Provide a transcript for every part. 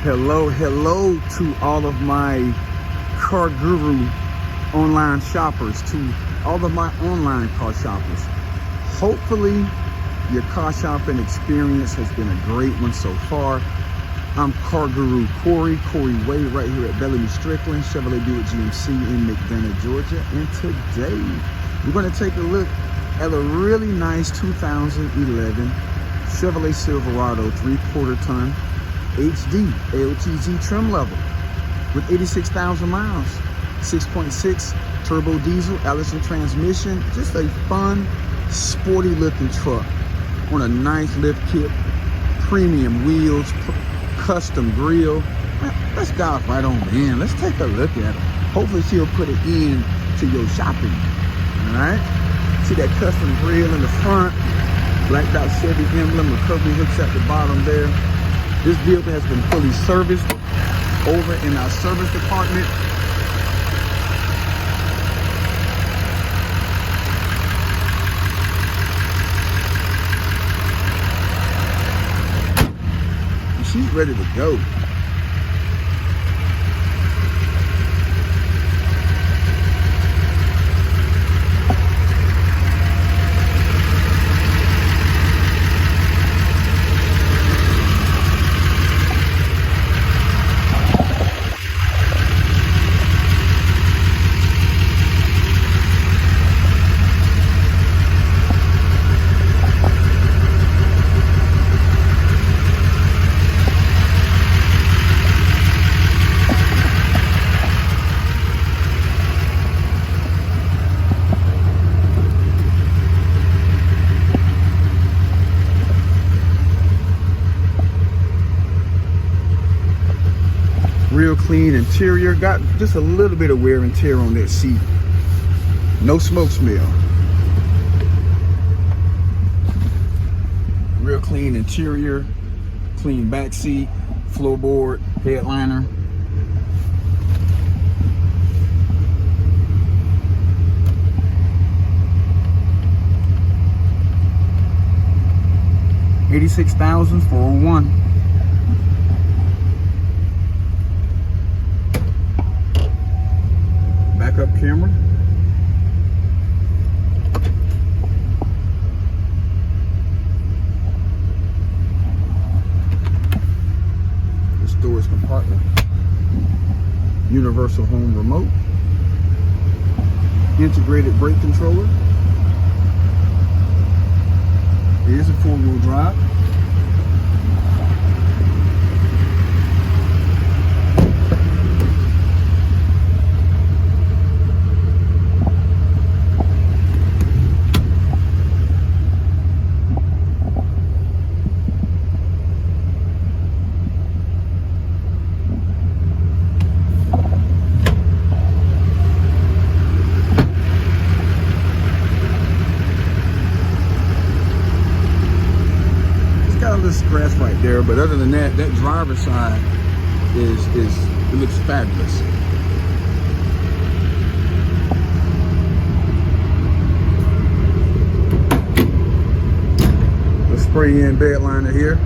Hello to all of my Car Guru online shoppers, to all of my online car shoppers. Hopefully your car shopping experience has been a great one so far. I'm Car Guru Corey Wade, right here at Bellamy Strickland, Chevrolet Buick GMC in McDonough, Georgia. And today we're going to take a look at a really nice 2011 Chevrolet Silverado 3/4 ton HD LTZ trim level with 86,000 miles, 6.6 turbo diesel Allison transmission. Just a fun, sporty looking truck on a nice lift kit, premium wheels, custom grille. Let's dive right on in. Let's take a look at it. Hopefully she'll put an end to your shopping. All right. See that custom grille in the front, blacked out Chevy emblem, recovery hooks at the bottom there. This vehicle has been fully serviced over in our service department. And she's ready to go. Real clean interior. Got just a little bit of wear and tear on that seat. No smoke smell. Real clean interior, clean back seat, floorboard, headliner. $86,401. Backup camera. The storage compartment. Universal home remote. Integrated brake controller. It is a 4-wheel drive. Scratch right there, but other than that, that driver's side it looks fabulous. The spray-in bed liner here.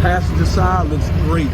Passenger side looks great.